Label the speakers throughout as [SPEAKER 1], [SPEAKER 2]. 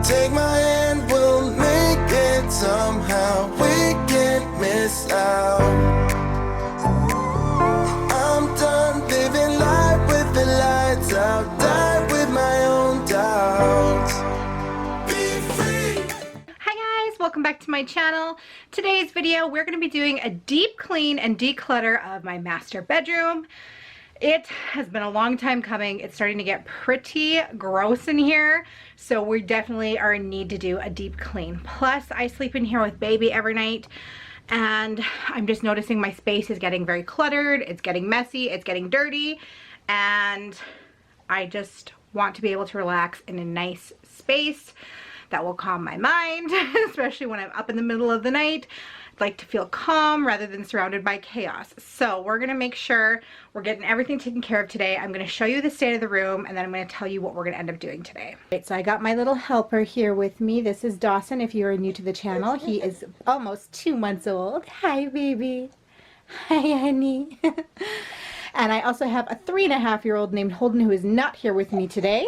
[SPEAKER 1] Take my hand, we'll make it somehow. We can't miss out. I'm done living life with the lights out. Die with my own doubts. Be free.
[SPEAKER 2] Hi guys, welcome back to my channel. Today's video, we're going to be doing a deep clean and declutter of my master bedroom. It has been a long time coming. It's starting to get pretty gross in here, so we definitely are in need to do a deep clean. Plus, I sleep in here with baby every night, and I'm just noticing my space is getting very cluttered. It's getting messy, it's getting dirty, and I just want to be able to relax in a nice space that will calm my mind, especially when I'm up in the middle of the night. I'd like to feel calm rather than surrounded by chaos. So we're gonna make sure we're getting everything taken care of today. I'm gonna show you the state of the room, and then I'm gonna tell you what we're gonna end up doing today. Right, so I got my little helper here with me. This is Dawson, if you are new to the channel. He is almost 2 months old. Hi, baby. Hi, honey. And I also have a 3.5-year-old named Holden, who is not here with me today.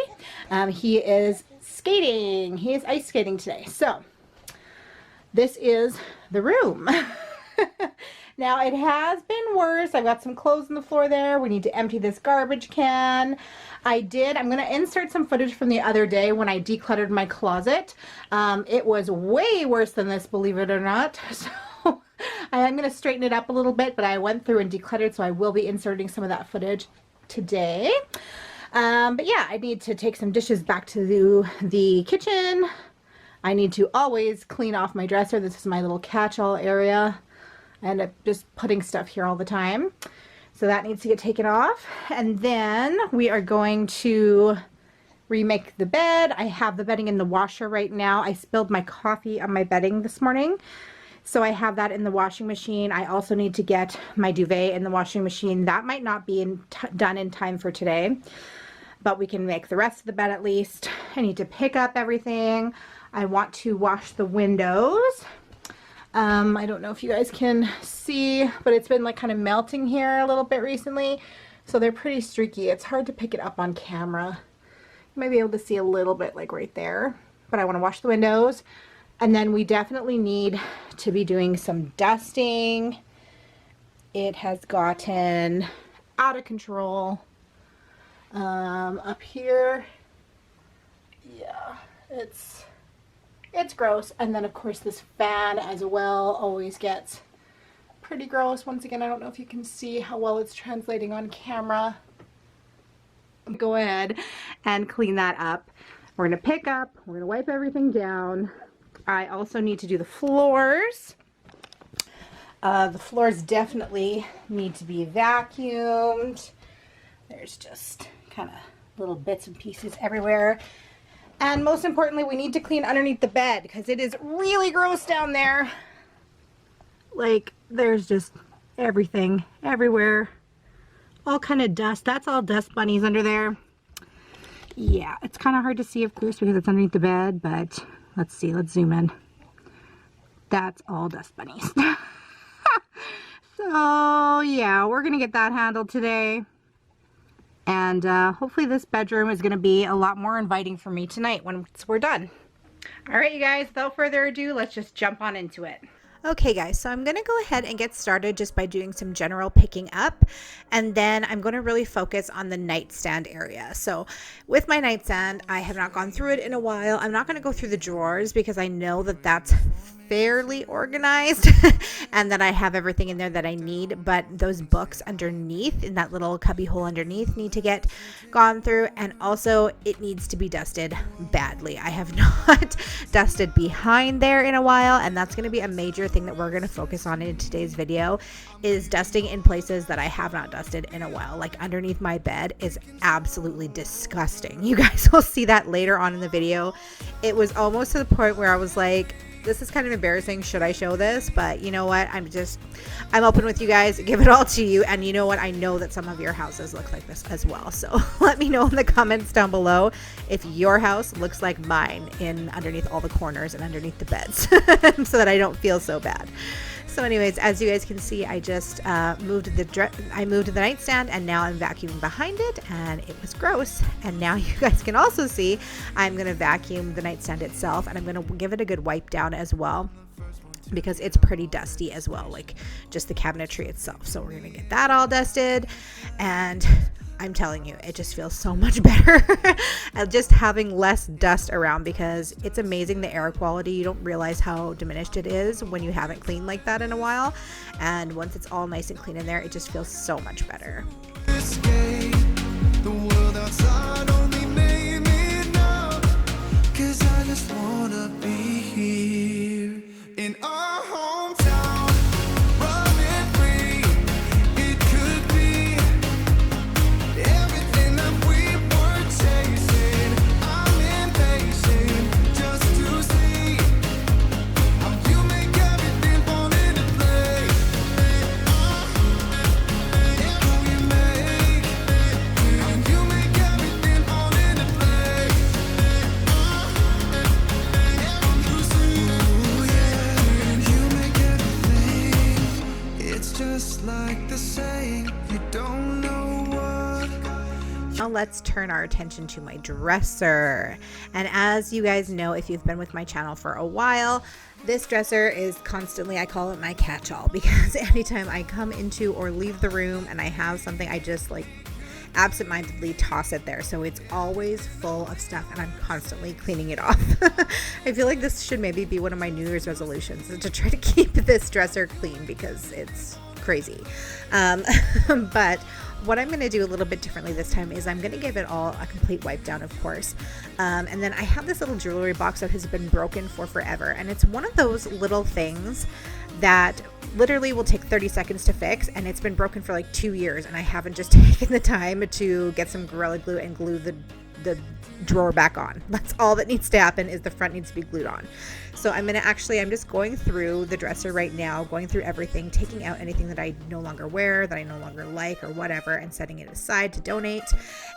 [SPEAKER 2] He is skating. He is ice skating today. So this is the room. Now it has been worse. I've got some clothes on the floor there. We need to empty this garbage can. I'm going to insert some footage from the other day when I decluttered my closet. It was way worse than this, believe it or not. So I'm going to straighten it up a little bit, but I went through and decluttered, so I will be inserting some of that footage today. But yeah, I need to take some dishes back to the kitchen. I need to always clean off my dresser. This is my little catch-all area. I end up just putting stuff here all the time. So that needs to get taken off. And then we are going to remake the bed. I have the bedding in the washer right now. I spilled my coffee on my bedding this morning, so I have that in the washing machine. I also need to get my duvet in the washing machine. That might not be done in time for today, but we can make the rest of the bed at least. I need to pick up everything. I want to wash the windows. I don't know if you guys can see, but it's been like kind of melting here a little bit recently, so they're pretty streaky. It's hard to pick it up on camera. You might be able to see a little bit like right there, but I want to wash the windows. And then we definitely need to be doing some dusting. It has gotten out of control. Up here, yeah, it's gross. And then of course this fan as well always gets pretty gross. Once again, I don't know if you can see how well it's translating on camera. Go ahead and clean that up. We're gonna pick up, we're gonna wipe everything down. I also need to do the floors. The floors definitely need to be vacuumed. There's just kind of little bits and pieces everywhere. And most importantly, we need to clean underneath the bed because it is really gross down there. Like, there's just everything everywhere. All kind of dust. That's all dust bunnies under there. Yeah, it's kind of hard to see, of course, because it's underneath the bed, but let's see. Let's zoom in. That's all dust bunnies. So, yeah, we're going to get that handled today. And hopefully this bedroom is going to be a lot more inviting for me tonight once we're done. All right, you guys, without further ado, let's just jump on into it. Okay guys, so I'm going to go ahead and get started just by doing some general picking up, and then I'm going to really focus on the nightstand area. So with my nightstand, I have not gone through it in a while. I'm not going to go through the drawers because I know that that's fairly organized and that I have everything in there that I need, but those books underneath in that little cubby hole underneath need to get gone through, and also it needs to be dusted badly. I have not dusted behind there in a while, and that's going to be a major thing that we're going to focus on in today's video, is dusting in places that I have not dusted in a while. Like underneath my bed is absolutely disgusting. You guys will see that later on in the video. It was almost to the point where I was like, this is kind of embarrassing. Should I show this? But you know what? I'm open with you guys. Give it all to you. And you know what? I know that some of your houses look like this as well. So let me know in the comments down below if your house looks like mine in underneath all the corners and underneath the beds so that I don't feel so bad. So anyways, as you guys can see, I just moved the nightstand, and now I'm vacuuming behind it, and it was gross. And now you guys can also see I'm going to vacuum the nightstand itself, and I'm going to give it a good wipe down as well, because it's pretty dusty as well, like just the cabinetry itself. So we're going to get that all dusted, and I'm telling you, it just feels so much better just having less dust around, because it's amazing the air quality. You don't realize how diminished it is when you haven't cleaned like that in a while. And once it's all nice and clean in there, it just feels so much better.
[SPEAKER 1] Escape the world outside, only made me numb, 'cause I just wanna be here in our hometown, running free. It could be everything that we were chasing. I'm impatient just to see how you make everything fall into place. How you make everything fall into place. Ooh, yeah, you make everything. It's just like the saying, you don't know what.
[SPEAKER 2] Now let's turn our attention to my dresser. And as you guys know, if you've been with my channel for a while, this dresser is constantly, I call it my catch-all, because anytime I come into or leave the room and I have something, I just like absentmindedly toss it there. So it's always full of stuff, and I'm constantly cleaning it off. I feel like this should maybe be one of my New Year's resolutions, is to try to keep this dresser clean, because it's crazy. But what I'm going to do a little bit differently this time is I'm going to give it all a complete wipe down, of course. And then I have this little jewelry box that has been broken for forever. And it's one of those little things that literally will take 30 seconds to fix. And it's been broken for like 2 years. And I haven't just taken the time to get some Gorilla Glue and glue the drawer back on. That's all that needs to happen, is the front needs to be glued on. So I'm just going through the dresser right now, going through everything, taking out anything that I no longer wear, that I no longer like or whatever, and setting it aside to donate.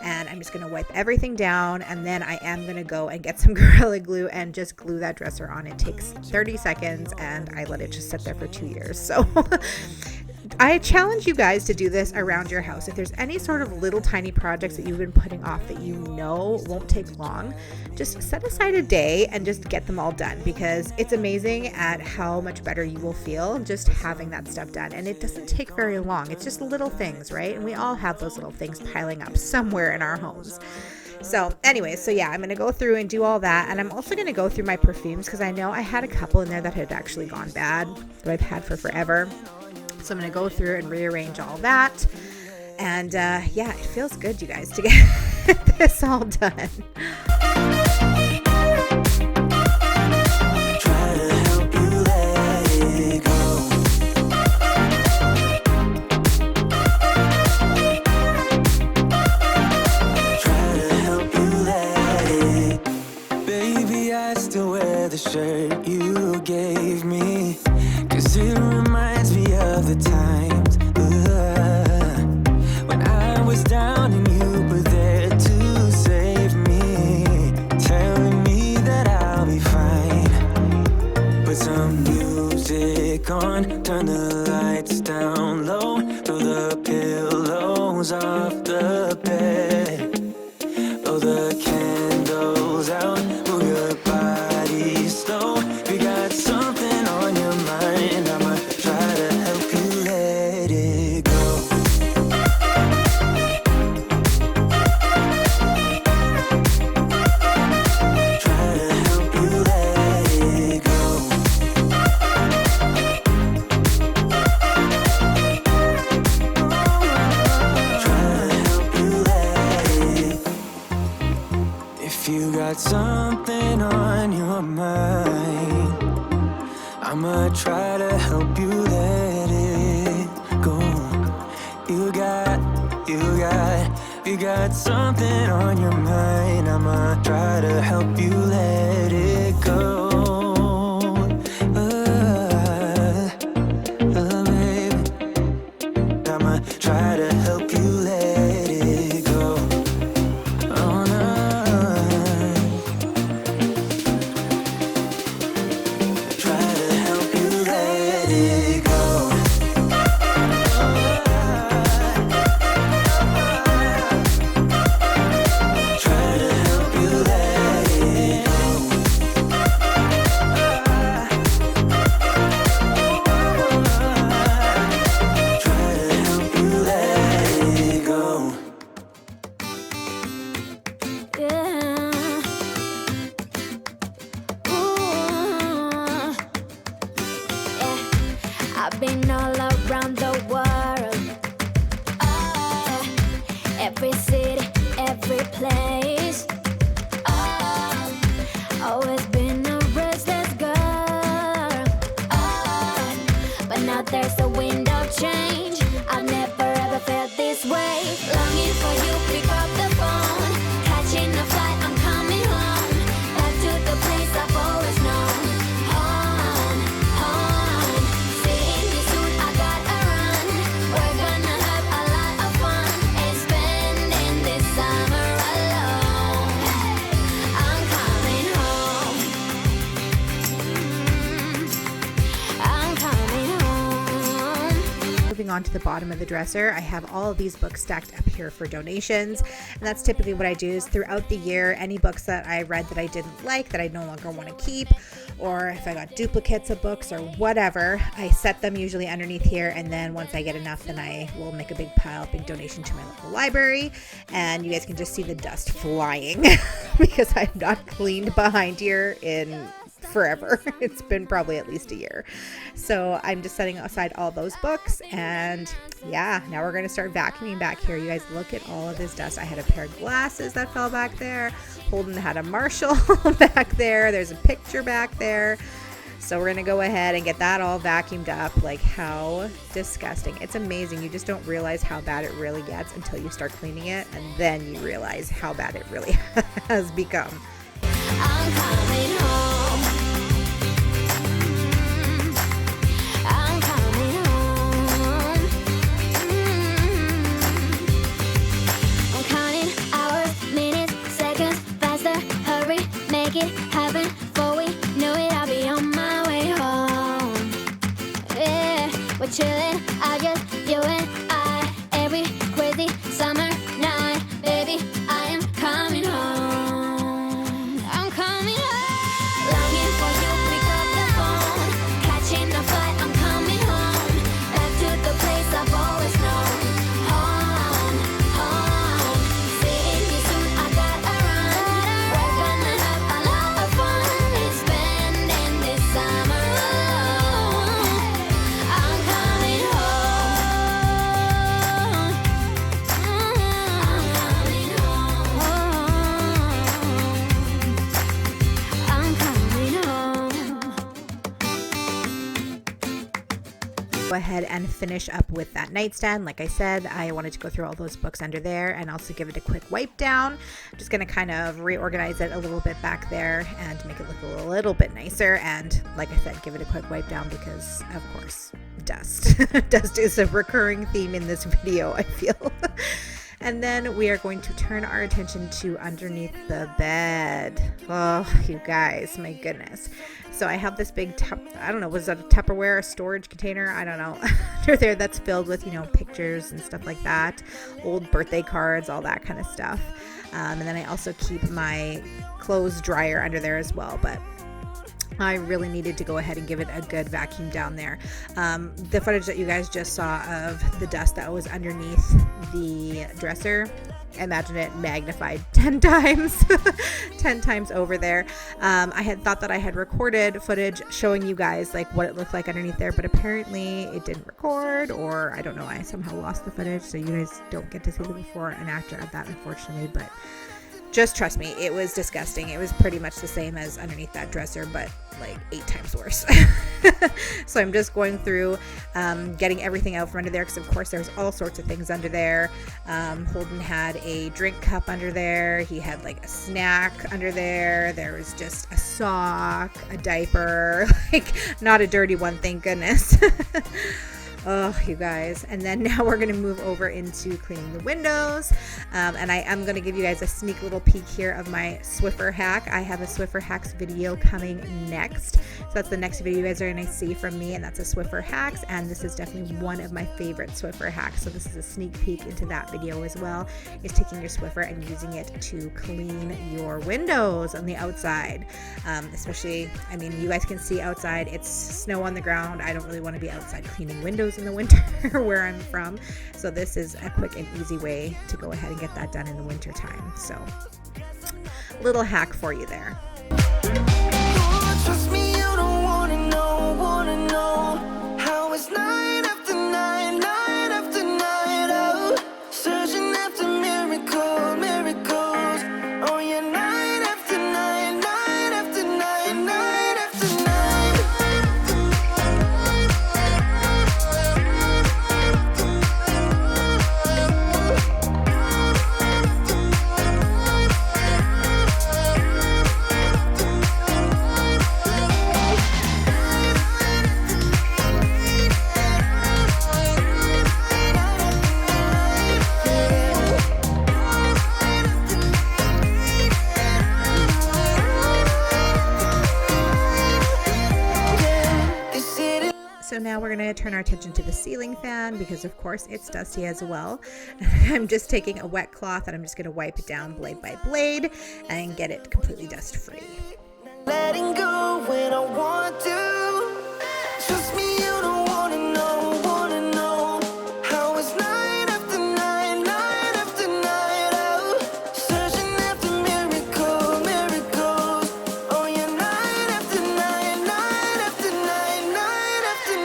[SPEAKER 2] And I'm just going to wipe everything down, and then I am going to go and get some Gorilla Glue and just glue that dresser on. It takes 30 seconds, and I let it just sit there for 2 years. So I challenge you guys to do this around your house. If there's any sort of little tiny projects that you've been putting off that you know won't take long, just set aside a day and just get them all done, because it's amazing at how much better you will feel just having that stuff done. And it doesn't take very long. It's just little things, right? And we all have those little things piling up somewhere in our homes. So anyway, so yeah, I'm going to go through and do all that. And I'm also going to go through my perfumes, because I know I had a couple in there that had actually gone bad, that I've had for forever. So I'm going to go through and rearrange all that. And yeah, it feels good, you guys, to get this all done.
[SPEAKER 1] Try to help you let it go. Try to help you let it. Baby, I still wear the shirt you gave me, 'cause it reminds me of the times when I was down and you were there to save me, telling me that I'll be fine. Put some music on, turn the lights down low, throw the pillows off the bed, blow the candles out, move your body slow. You got something on your mind, I'ma try to help you let it go. Try to help you let it go. Try to help you let it. If you got something on your mind, I'ma try to help you let it go. You got something on your mind, I'ma try to help you let it go.
[SPEAKER 3] been all around the world. Every city, every place. Always been a restless girl. But now there's a wind of change. I've never ever felt this way. Longing for you, pick up the phone. Catching a flight, I'm coming home. Back to the place I've always known. Home, home. Seeing you soon, I gotta run. We're gonna have a lot of fun. And spending this summer alone. I'm coming home. I'm coming home.
[SPEAKER 2] Moving on to the bottom of the dresser, I have all of these books stacked up here for donations, and that's typically what I do is throughout the year, any books that I read that I didn't like, that I no longer want to keep, or if I got duplicates of books or whatever, I set them usually underneath here, and then once I get enough, then I will make a big pile, big donation to my local library, and you guys can just see the dust flying because I've not cleaned behind here in forever. It's been probably at least a year. So I'm just setting aside all those books, and yeah, now we're going to start vacuuming back here. You guys, look at all of this dust. I had a pair of glasses that fell back there. Holden had a Marshall back there. There's a picture back there. So we're going to go ahead and get that all vacuumed up. Like, how disgusting. It's amazing. You just don't realize how bad it really gets until you start cleaning it, and then you realize how bad it really has become.
[SPEAKER 3] I'm coming home. I'm coming home. I'm counting hours, minutes, seconds, faster. Hurry, make it happen. Before we know it, I'll be on my way home. Yeah, we're chilling, I just, you and I. Every crazy summer night, baby, I am coming home. I'm coming home. Longing for you, pick up the phone. Catching a flight, I'm coming home. Back to the place I've always known. Home, home. Seeing you soon, I gotta run. We're gonna have a lot of fun. And spending this summer alone. I'm coming home. I'm coming home. I'm coming home.
[SPEAKER 2] Go ahead and finish up with that nightstand. Like I said, I wanted to go through all those books under there and also give it a quick wipe down. I'm just going to kind of reorganize it a little bit back there and make it look a little bit nicer. And like I said, give it a quick wipe down because, of course, dust. Dust is a recurring theme in this video, I feel. And then we are going to turn our attention to underneath the bed. Oh, you guys, my goodness. So I have this big, I don't know, was that a Tupperware, a storage container? I don't know. Under there that's filled with, you know, pictures and stuff like that. Old birthday cards, all that kind of stuff. And then I also keep my clothes dryer under there as well. But I really needed to go ahead and give it a good vacuum down there. The footage that you guys just saw of the dust that was underneath the dresser, imagine it magnified 10 times 10 times over there. I had thought that I had recorded footage showing you guys like what it looked like underneath there, but apparently it didn't record, or I don't know, I somehow lost the footage, so you guys don't get to see the before and after of that, unfortunately. But just trust me, it was disgusting. It was pretty much the same as underneath that dresser, but like 8 times worse. So I'm just going through getting everything out from under there, because of course there's all sorts of things under there. Holden had a drink cup under there. He had like a snack under there. There was just a sock, a diaper, like not a dirty one, thank goodness. Oh, you guys. And then now we're going to move over into cleaning the windows. And I am going to give you guys a sneak little peek here of my Swiffer hack. I have a Swiffer hacks video coming next. So that's the next video you guys are going to see from me, and that's a Swiffer hacks. And this is definitely one of my favorite Swiffer hacks. So this is a sneak peek into that video as well, is taking your Swiffer and using it to clean your windows on the outside. Especially, I mean, you guys can see outside, it's snow on the ground. I don't really want to be outside cleaning windows in the winter where I'm from, so this is a quick and easy way to go ahead and get that done in the winter time. So little hack for you there.
[SPEAKER 1] Trust me, you don't wanna know how it's not.
[SPEAKER 4] So now we're going to turn our attention to the ceiling fan because of course it's dusty as well. I'm just taking a wet cloth and I'm just going to wipe it down blade by blade and get it completely dust free.
[SPEAKER 1] Letting go when I want to. Trust me, you don't wanna know how it's night after night, night after night. Oh, searching after miracles. Oh yeah, night after night, night after night, night after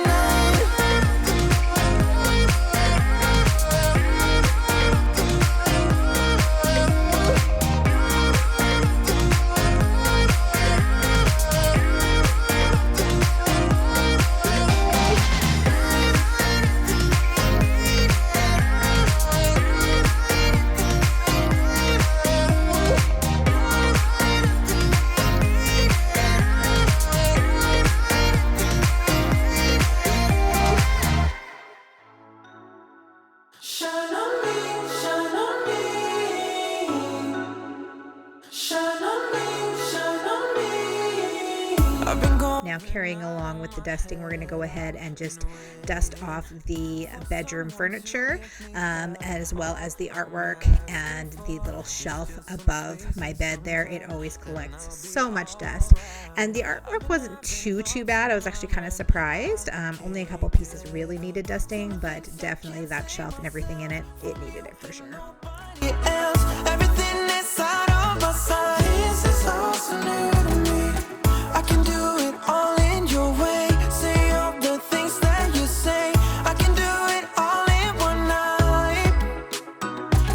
[SPEAKER 4] Now carrying along with the dusting, we're going to go ahead and just dust off the bedroom furniture as well as the artwork and the little shelf above my bed there. It always collects so much dust. And the artwork wasn't too bad. I was actually kind of surprised. Only a couple pieces really needed dusting, but definitely that shelf and everything in it, it needed it for sure.
[SPEAKER 1] everything inside of my sight. This is all so new to me. I can do it all in your way. Say all the things that you say. I can do it all in one night.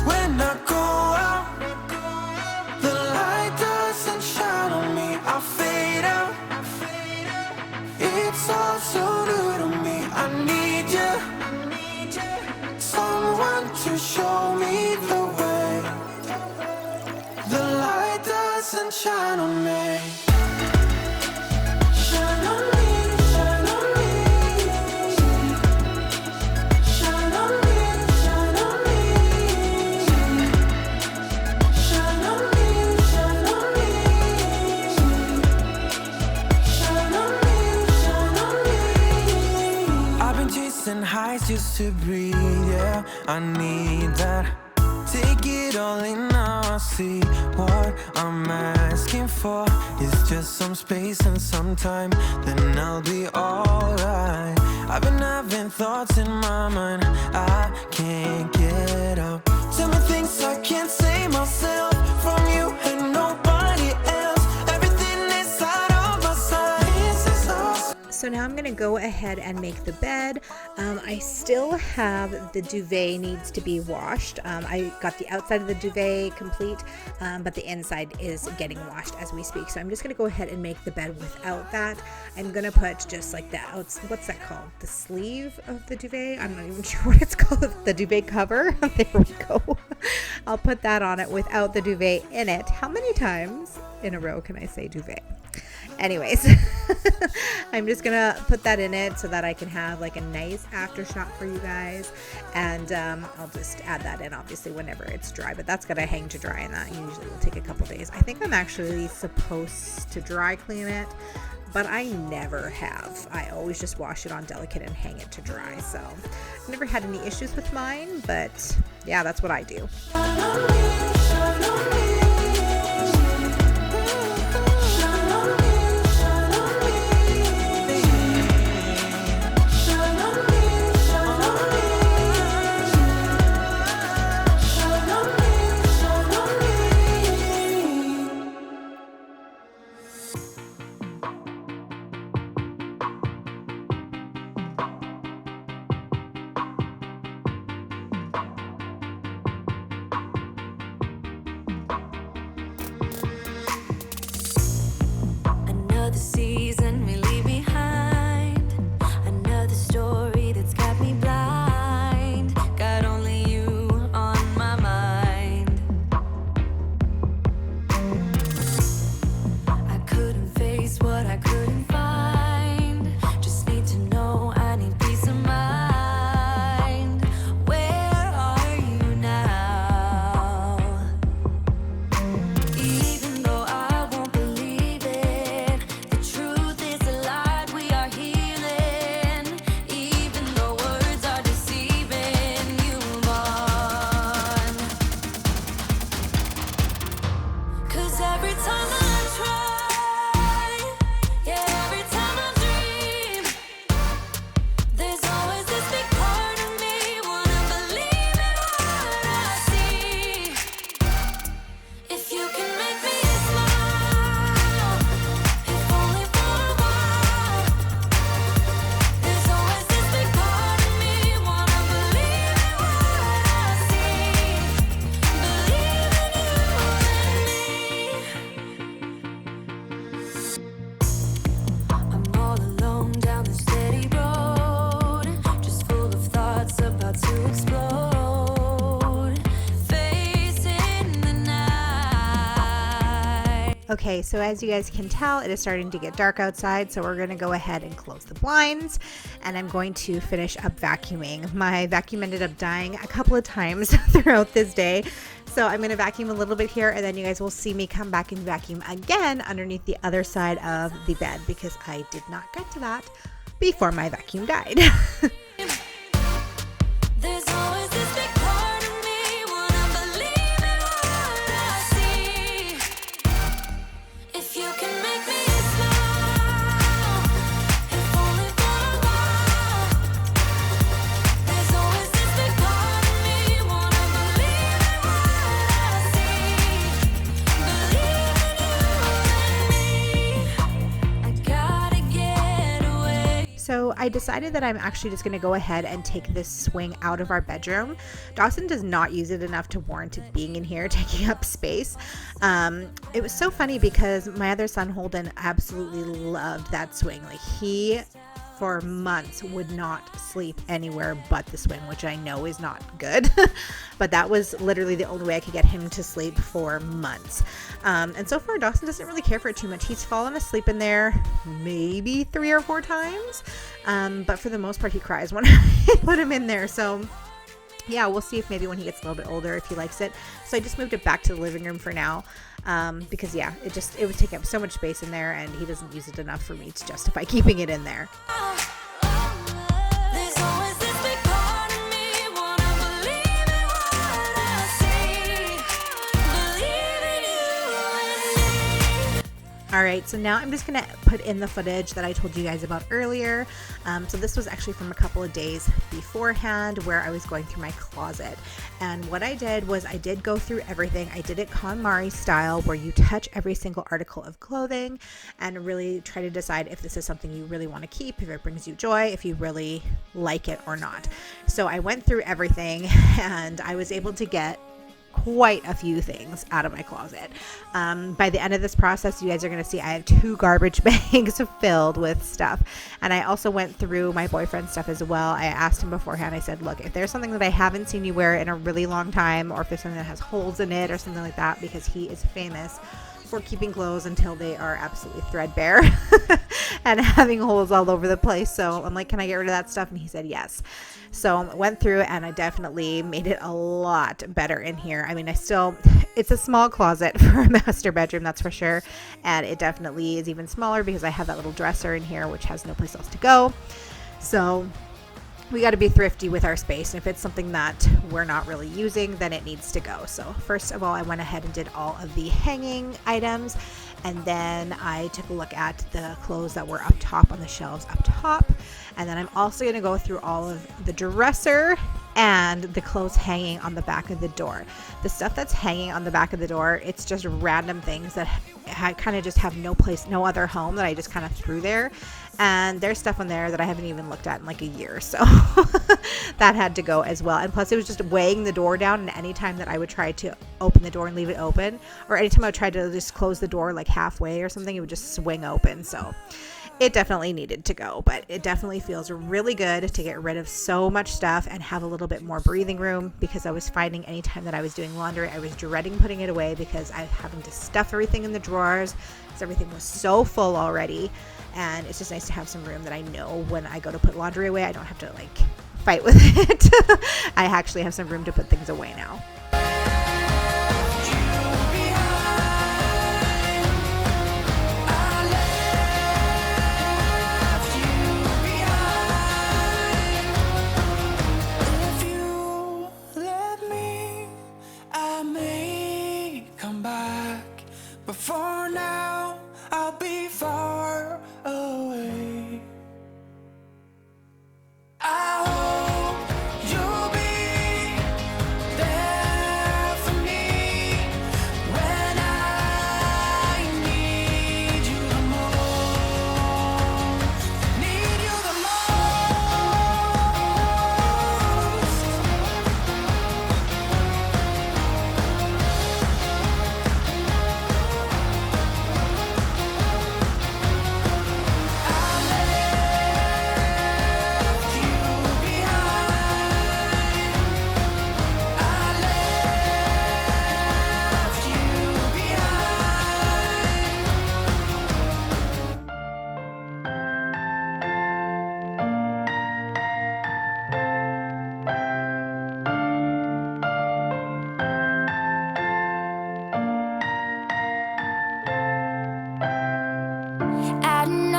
[SPEAKER 1] When I go out, the light doesn't shine on me. I fade out. It's all so new to me. I need you, someone to show me the way. The light doesn't shine on me. Shine on me, shine on me. Shine on me, shine on me. Shine on me, shine on me. Shine on me, shine on me. I've been chasing highs just to breathe, yeah. I need that. Take it all in now, I see what I'm asking for. It's just some space and some time, then I'll be alright. I've been having thoughts in my mind I can't get out. Tell me things I can't say myself from you and nobody else. Everything inside of my sight. This is awesome.
[SPEAKER 4] So now I'm going to go ahead and make the bed. I still have the duvet needs to be washed. I got the outside of the duvet complete, but the inside is getting washed as we speak. So I'm just going to go ahead and make the bed without that. I'm going to put just like that. What's that called? The sleeve of the duvet? I'm not even sure what it's called. The duvet cover. There we go. I'll put that on it without the duvet in it. How many times in a row can I say duvet? Anyways, I'm just gonna put that in it so that I can have like a nice after shot for you guys, and I'll just add that in obviously whenever it's dry, but that's gonna hang to dry, and that usually will take a couple days. I think I'm actually supposed to dry clean it, but I never have. I always just wash it on delicate and hang it to dry, so I've never had any issues with mine, but yeah, that's what I do.
[SPEAKER 3] Another season we leave behind. Another story that's got me blind. Got only you on my mind. I couldn't face what I couldn't find. Just need to know I need peace of mind. Where are you now? Even though I won't believe it, the truth
[SPEAKER 4] Okay, so as you guys can tell, it is starting to get dark outside, so we're going to go ahead and close the blinds, and I'm going to finish up vacuuming. My vacuum ended up dying a couple of times throughout this day, so I'm going to vacuum a little bit here, and then you guys will see me come back and vacuum again underneath the other side of the bed, because I did not get to that before my vacuum died.
[SPEAKER 3] There's always this big part of me wanna believe in what I see. If you can make me smile, if only for a while. There's always this big part of me wanna believe in what I see. Believe in you and me. I gotta get away.
[SPEAKER 4] So I decided that I'm actually just going to go ahead and take this swing out of our bedroom. Dawson does not use it enough to warrant it being in here, taking up space. It was so funny because my other son, Holden, absolutely loved that swing. Like, he, for months, would not sleep anywhere but the swing, which I know is not good. But that was literally the only way I could get him to sleep for months. And so far, Dawson doesn't really care for it too much. He's fallen asleep in there maybe 3 or 4 times. But for the most part, he cries when I put him in there. So yeah, we'll see if maybe when he gets a little bit older, if he likes it. So I just moved it back to the living room for now. Because yeah, it was taking up so much space in there, and he doesn't use it enough for me to justify keeping it in there.
[SPEAKER 3] There's always this big part of me wanna believe in what I see. Believe in you and me.
[SPEAKER 4] All right, so now I'm just gonna put in the footage that I told you guys about earlier. So this was actually from a couple of days beforehand, where I was going through my closet. And what I did was I did go through everything. I did it KonMari style, where you touch every single article of clothing and really try to decide if this is something you really want to keep, if it brings you joy, if you really like it or not. So I went through everything, and I was able to get quite a few things out of my closet. By the end of this process, you guys are going to see I have 2 garbage bags filled with stuff. And I also went through my boyfriend's stuff as well. I asked him beforehand, I said, look, if there's something that I haven't seen you wear in a really long time, or if there's something that has holes in it or something like that, because he is famous for keeping clothes until they are absolutely threadbare and having holes all over the place. So I'm like, can I get rid of that stuff? And he said yes. So I went through, and I definitely made it a lot better in here. I mean, it's a small closet for a master bedroom, that's for sure. And it definitely is even smaller because I have that little dresser in here, which has no place else to go. So we got to be thrifty with our space. And if it's something that we're not really using, then it needs to go. So first of all, I went ahead and did all of the hanging items. And then I took a look at the clothes that were up top on the shelves up top. And then I'm also going to go through all of the dresser and the clothes hanging on the back of the door. The stuff that's hanging on the back of the door, it's just random things that kind of just have no place, no other home, that I just kind of threw there. And there's stuff on there that I haven't even looked at in like a year. So that had to go as well. And plus, it was just weighing the door down. And anytime that I would try to open the door and leave it open, or anytime I would try to just close the door like halfway or something, it would just swing open. So it definitely needed to go, but it definitely feels really good to get rid of so much stuff and have a little bit more breathing room, because I was finding anytime that I was doing laundry, I was dreading putting it away because I was having to stuff everything in the drawers because everything was so full already. And it's just nice to have some room that I know when I go to put laundry away, I don't have to like fight with it. I actually have some room to put things away now.
[SPEAKER 1] But for now, I'll be far away. I hope you'll be there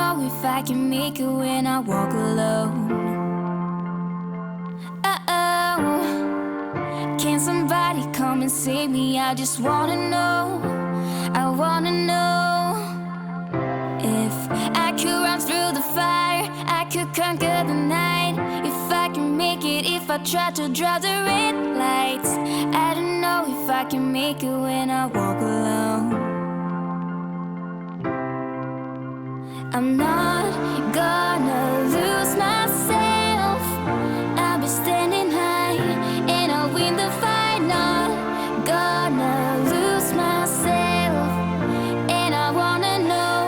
[SPEAKER 3] know if I can make it when I walk alone. Uh-oh, can somebody come and save me? I just wanna know, I wanna know. If I could run through the fire, I could conquer the night. If I can make it, if I try to draw the red lights. I don't know if I can make it when I walk alone. I'm not gonna lose myself. I'll be standing high and I'll win the fight. Not gonna lose myself. And I wanna know,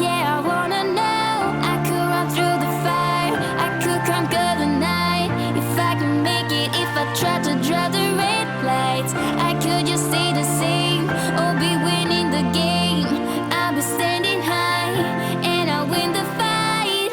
[SPEAKER 3] yeah, I wanna know. I could run through the fire, I could conquer the night. If I can make it, if I try to draw the red lights. I could just stay the same or be winning the game. I'll be standing high and I'll win the fight.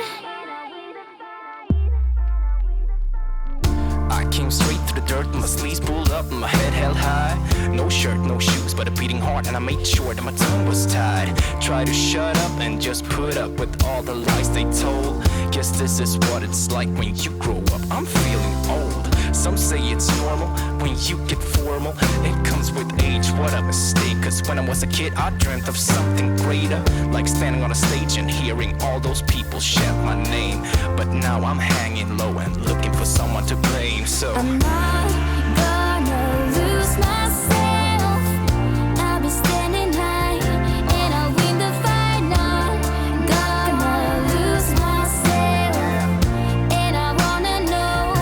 [SPEAKER 5] I came straight through the dirt, my sleeves pulled up and my head held high. No shirt, no shoes, but a beating heart, and I made sure that my tongue was tied. Try to shut up and just put up with all the lies they told. Guess this is what it's like when you grow up. I'm feeling old. Some say it's normal when you get formal. It comes with age, what a mistake. Cause when I was a kid I dreamt of something greater, like standing on a stage and hearing all those people shout my name. But now I'm hanging low and looking for someone to blame. So
[SPEAKER 3] I'm not gonna lose myself. I'll be standing high and I'll win the fight. Not gonna lose myself. And I wanna know,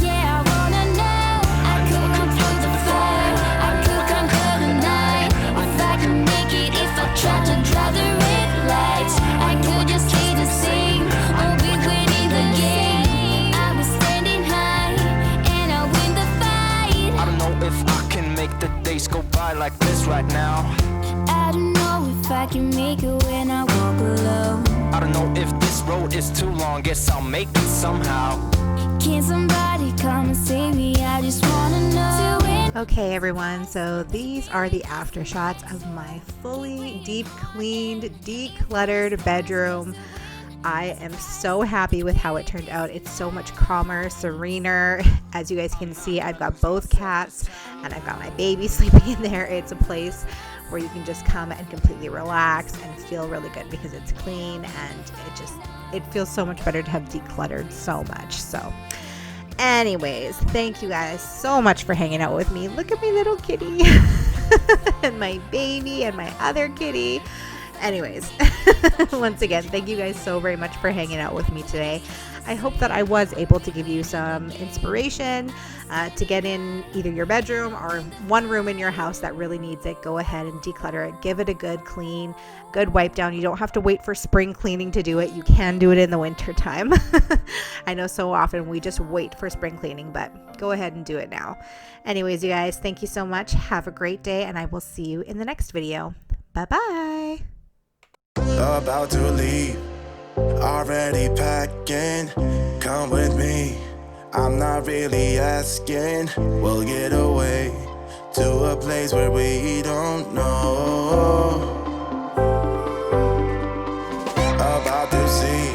[SPEAKER 3] yeah, I wanna know. I could run through the fire, I could conquer the night. If I can make it, if I try to draw the red lights. I could just stay the same or be winning the game. I'll be standing high and I'll win the fight.
[SPEAKER 5] I don't know if I can make the days go by like this right now.
[SPEAKER 3] I don't know if I can make it when I walk alone.
[SPEAKER 5] I don't know if this road is too long, guess I'll make it somehow.
[SPEAKER 3] Can somebody come and save me? I just wanna know.
[SPEAKER 4] Okay, everyone, so these are the after shots of my fully deep cleaned, decluttered bedroom. I am so happy with how it turned out. It's so much calmer, serener. As you guys can see, I've got both cats and I've got my baby sleeping in there. It's a place where you can just come and completely relax and feel really good because it's clean, and it feels so much better to have decluttered so much. So anyways, thank you guys so much for hanging out with me. Look at my little kitty and my baby and my other kitty. Anyways, once again, thank you guys so very much for hanging out with me today. I hope that I was able to give you some inspiration to get in either your bedroom or one room in your house that really needs it. Go ahead and declutter it. Give it a good clean, good wipe down. You don't have to wait for spring cleaning to do it. You can do it in the winter time. I know so often we just wait for spring cleaning, but go ahead and do it now. Anyways, you guys, thank you so much. Have a great day, and I will see you in the next video. Bye-bye.
[SPEAKER 6] About to leave, already packing. Come with me, I'm not really asking. We'll get away to a place where we don't know. About to see